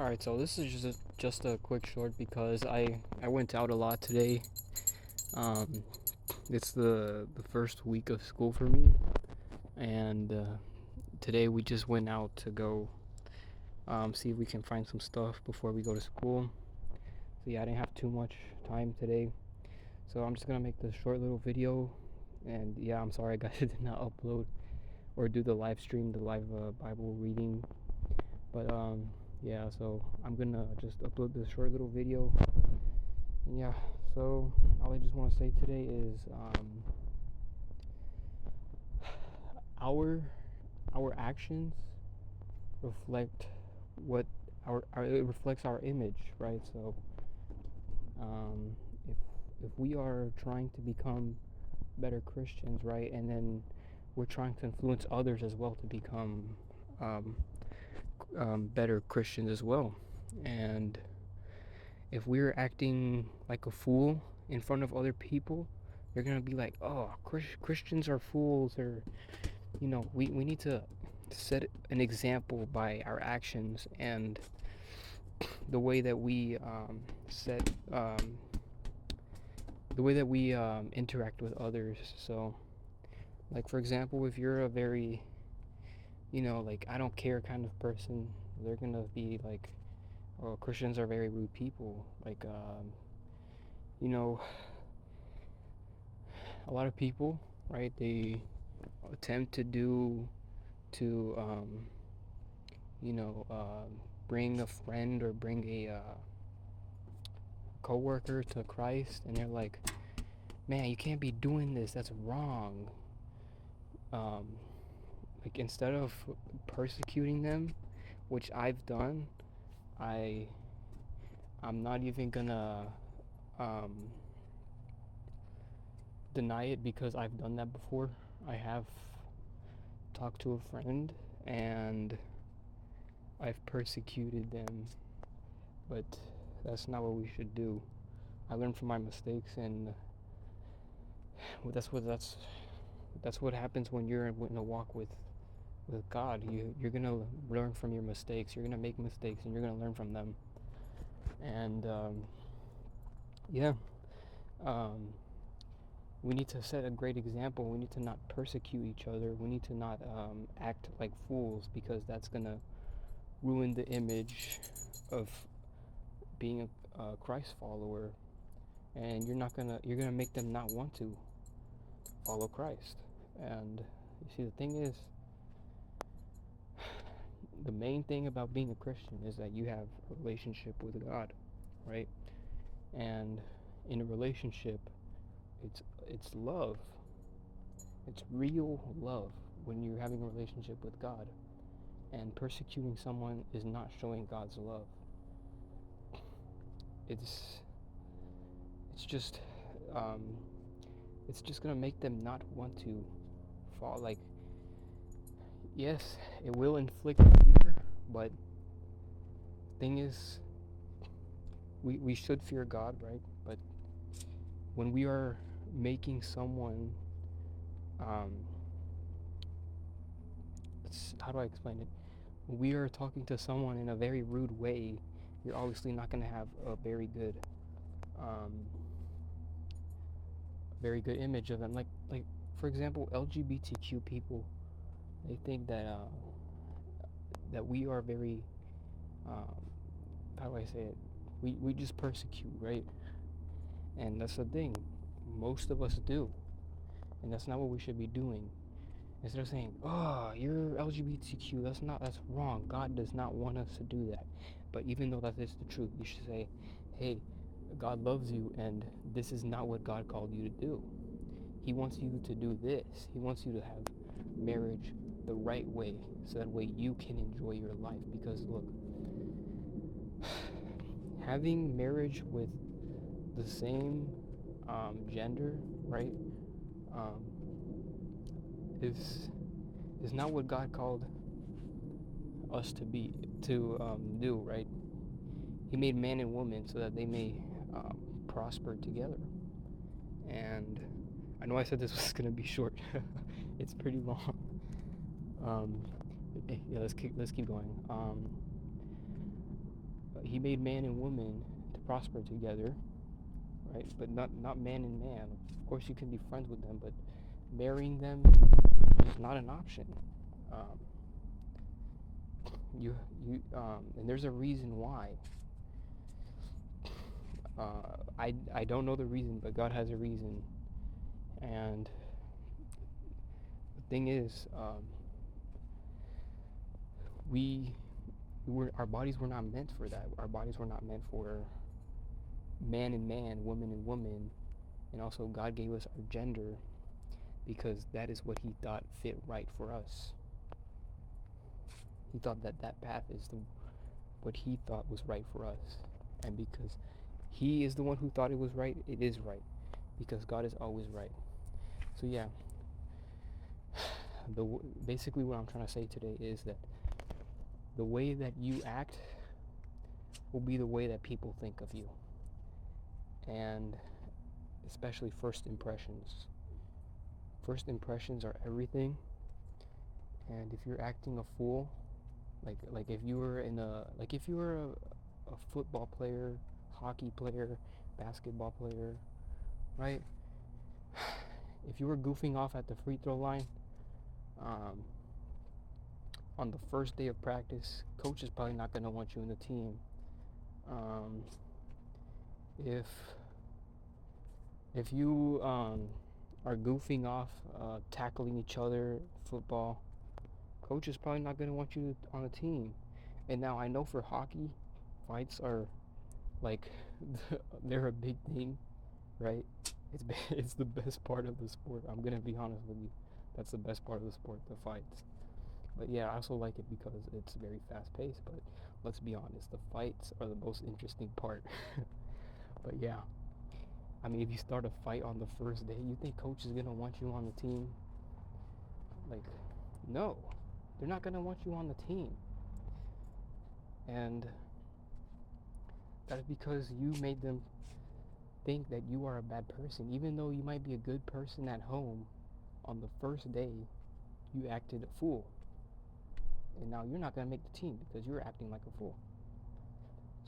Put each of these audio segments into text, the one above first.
Alright, so this is just a quick short because I went out a lot today. Um, it's the first week of school for me, and today we just went out to go see if we can find some stuff before we go to school. So yeah, I didn't have too much time today, so I'm just gonna make this short little video. And yeah, I'm sorry guys, I did not upload or do the live stream, the live Bible reading, but yeah, so I'm gonna just upload this short little video. And yeah, so all I just want to say today is our our actions reflect what our it reflects our image, right? So um, if if we are trying to become better Christians, right, and then we're trying to influence others as well to become um, better Christians as well, and if we're acting like a fool in front of other people, they're gonna be like, "Oh, Christians are fools," or we need to set an example by our actions and the way that we set the way that we interact with others. So, like for example, if you're a very like I don't care kind of person, they're gonna be like, "Oh, Christians are very rude people." Like you know, a lot of people, right? They attempt to you know, bring a friend or bring a coworker to Christ, and they're like, "Man, you can't be doing this. That's wrong." Um, like instead of persecuting them, which I've done, I I'm not even gonna um, deny it because I've done that before. I have talked to a friend and I've persecuted them, but that's not what we should do. I learned from my mistakes, and that's what happens when you're in a walk with God. You're gonna learn from your mistakes. You're gonna make mistakes, and you're gonna learn from them. And yeah, um, we need to set a great example. We need to not persecute each other. We need to not act like fools, because that's gonna ruin the image of being a Christ follower, and you're gonna make them not want to follow Christ. And you see, the thing is, the main thing about being a Christian is that you have a relationship with God, right? And in a relationship, it's love. It's real love when you're having a relationship with God. And persecuting someone is not showing God's love. It's it's just um, it's just gonna make them not want to fall. Like, yes, it will inflict fear, but thing is, we should fear God, right? But when we are making someone, um, how do I explain it? When we are talking to someone in a very rude way, you're obviously not going to have a um, very good image of them. Like for example, LGBTQ people, they think that we are very, um, how do I say it? We just persecute, right? And that's the thing. Most of us do. And that's not what we should be doing. Instead of saying, "Oh, you're LGBTQ," that's wrong. God does not want us to do that. But even though that is the truth, you should say, "Hey, God loves you, and this is not what God called you to do. He wants you to do this. He wants you to have marriage the right way, so that way you can enjoy your life." Because look, having marriage with the same gender, right, um, is not what God called us to do, right? He made man and woman so that they may prosper together. And I know I said this was gonna be short. It's pretty long. Um, yeah, let's keep going. he made man and woman to prosper together, right? But not man and man. Of course, you can be friends with them, but marrying them is not an option. Um, and there's a reason why. I don't know the reason, but God has a reason. And the thing is, our bodies were not meant for that. Our bodies were not meant for man and man, woman and woman. And also, God gave us our gender because that is what He thought fit right for us. He thought that path is what He thought was right for us. And because He is the one who thought it was right, it is right. Because God is always right. So yeah, basically what I'm trying to say today is that the way that you act will be the way that people think of you. And especially first impressions. First impressions are everything. And if you're acting a fool, like if you were a football player, hockey player, basketball player, right? If you were goofing off at the free throw line, on the first day of practice, coach is probably not going to want you in the team. If you are goofing off, tackling each other, football, coach is probably not going to want you on the team. And now I know for hockey, fights are like they're a big thing, right? It's the best part of the sport. I'm gonna be honest with you. That's the best part of the sport, the fights. But yeah, I also like it because it's very fast paced. But let's be honest, the fights are the most interesting part. But yeah, I mean, if you start a fight on the first day, you think coach is gonna want you on the team? Like, no, they're not gonna want you on the team. And that's because you made them think that you are a bad person. Even though you might be a good person at home, on the first day, you acted a fool. And now you're not going to make the team because you're acting like a fool.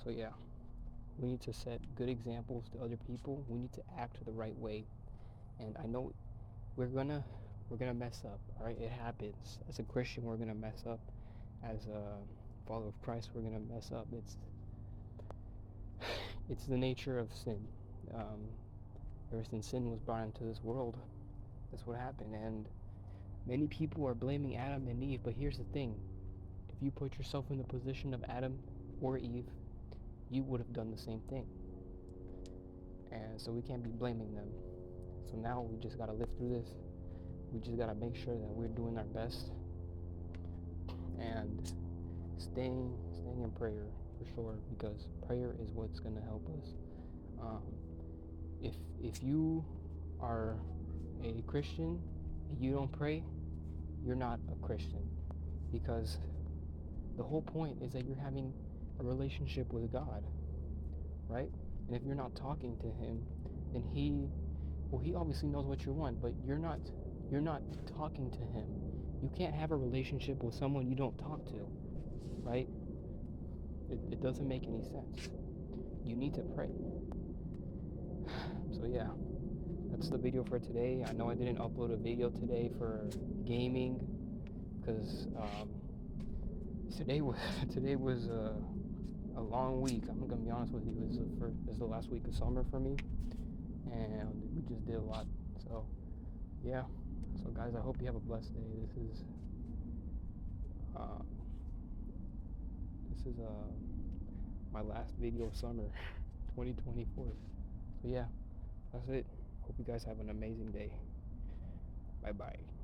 So yeah, we need to set good examples to other people. We need to act the right way. And I know we're gonna mess up, all right? It happens. As a Christian, we're gonna mess up. As a follower of Christ, we're gonna mess up. It's the nature of sin. Ever since sin was brought into this world, that's what happened. And many people are blaming Adam and Eve, but here's the thing. If you put yourself in the position of Adam or Eve, you would have done the same thing. And so we can't be blaming them. So now we just got to live through this. We just got to make sure that we're doing our best and staying in prayer for sure, because prayer is what's going to help us. If you are a Christian and you don't pray, you're not a Christian, because the whole point is that you're having a relationship with God, right? And if you're not talking to Him, then He obviously knows what you want, but you're not talking to Him. You can't have a relationship with someone you don't talk to, right? It doesn't make any sense. You need to pray. So yeah, that's the video for today. I know I didn't upload a video today for gaming because today was a long week. I'm gonna be honest with you. It's the last week of summer for me, and we just did a lot. So yeah. So guys, I hope you have a blessed day. This is my last video of summer, 2024. So yeah, that's it. Hope you guys have an amazing day. Bye bye.